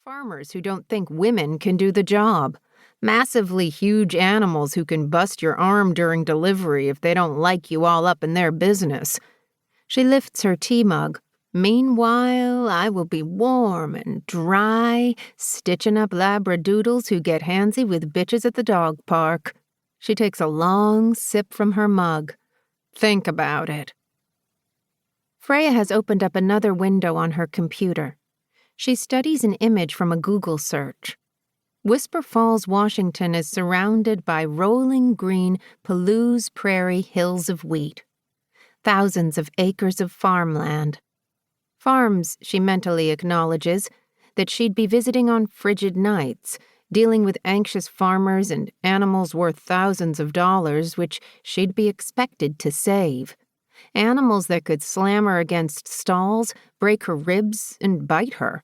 Farmers who don't think women can do the job. Massively huge animals who can bust your arm during delivery if they don't like you all up in their business. She lifts her tea mug. Meanwhile, I will be warm and dry, stitching up labradoodles who get handsy with bitches at the dog park. She takes a long sip from her mug. Think about it. Freya has opened up another window on her computer. She studies an image from a Google search. Whisper Falls, Washington is surrounded by rolling green Palouse Prairie hills of wheat. Thousands of acres of farmland. Farms, she mentally acknowledges, that she'd be visiting on frigid nights, dealing with anxious farmers and animals worth thousands of dollars which she'd be expected to save. Animals that could slam her against stalls, break her ribs, and bite her.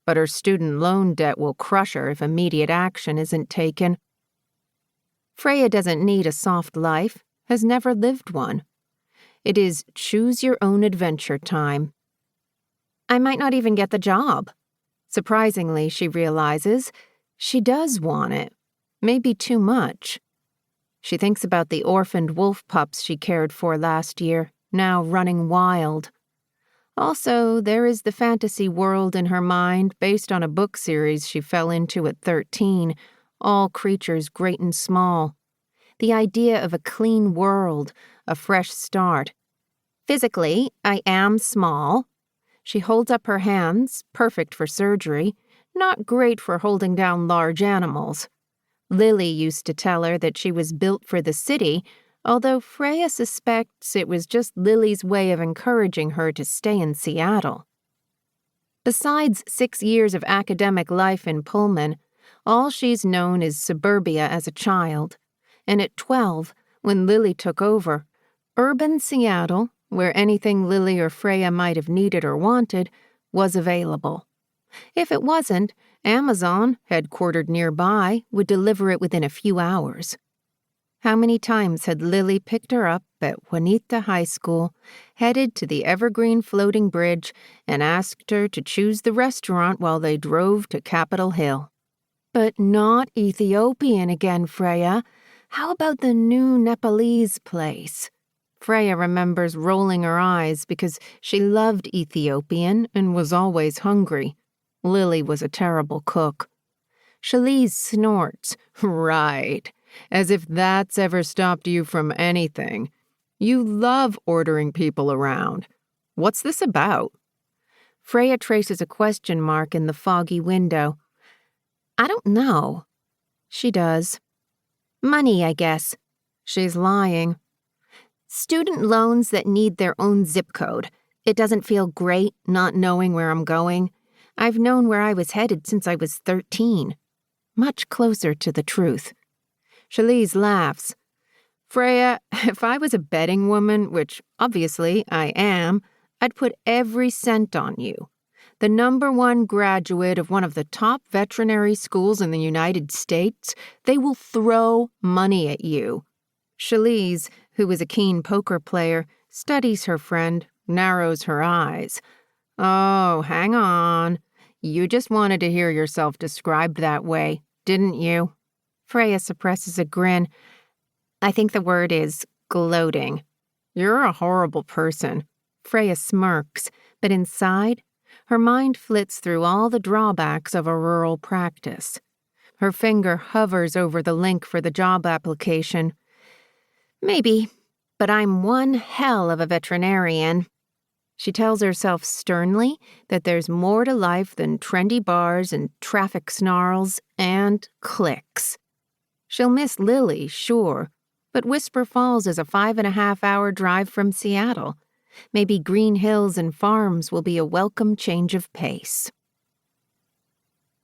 But her student loan debt will crush her if immediate action isn't taken. Freya doesn't need a soft life, has never lived one. It is choose-your-own-adventure time. I might not even get the job. Surprisingly, she realizes, she does want it. Maybe too much. She thinks about the orphaned wolf pups she cared for last year, now running wild. Also, there is the fantasy world in her mind based on a book series she fell into at 13, all creatures great and small. The idea of a clean world, a fresh start. Physically, I am small. She holds up her hands, perfect for surgery, not great for holding down large animals. Lily used to tell her that she was built for the city, although Freya suspects it was just Lily's way of encouraging her to stay in Seattle. Besides 6 years of academic life in Pullman, all she's known is suburbia as a child. And at 12, when Lily took over, urban Seattle, where anything Lily or Freya might have needed or wanted, was available. If it wasn't, Amazon, headquartered nearby, would deliver it within a few hours. How many times had Lily picked her up at Juanita High School, headed to the Evergreen Floating Bridge, and asked her to choose the restaurant while they drove to Capitol Hill? But not Ethiopian again, Freya. How about the new Nepalese place? Freya remembers rolling her eyes because she loved Ethiopian and was always hungry. Lily was a terrible cook. Shalise snorts. Right. As if that's ever stopped you from anything. You love ordering people around. What's this about? Freya traces a question mark in the foggy window. I don't know. She does. Money, I guess. She's lying. Student loans that need their own zip code. It doesn't feel great not knowing where I'm going. I've known where I was headed since I was 13. Much closer to the truth. Shalise laughs. Freya, if I was a betting woman, which obviously I am, I'd put every cent on you. The #1 graduate of one of the top veterinary schools in the United States, they will throw money at you. Shalise, who is a keen poker player, studies her friend, narrows her eyes. Oh, hang on. You just wanted to hear yourself described that way, didn't you? Freya suppresses a grin. I think the word is gloating. You're a horrible person. Freya smirks, but inside, her mind flits through all the drawbacks of a rural practice. Her finger hovers over the link for the job application. Maybe, but I'm one hell of a veterinarian. She tells herself sternly that there's more to life than trendy bars and traffic snarls and clicks. She'll miss Lily, sure, but Whisper Falls is a 5.5-hour drive from Seattle. Maybe green hills and farms will be a welcome change of pace.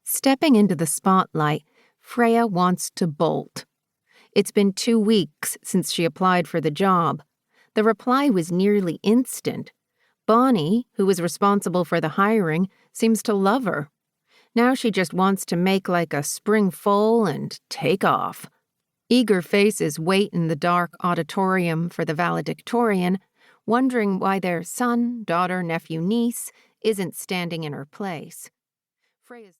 Stepping into the spotlight, Freya wants to bolt. It's been 2 weeks since she applied for the job. The reply was nearly instant. Bonnie, who was responsible for the hiring, seems to love her. Now she just wants to make like a spring foal and take off. Eager faces wait in the dark auditorium for the valedictorian, wondering why their son, daughter, nephew, niece isn't standing in her place. Freya's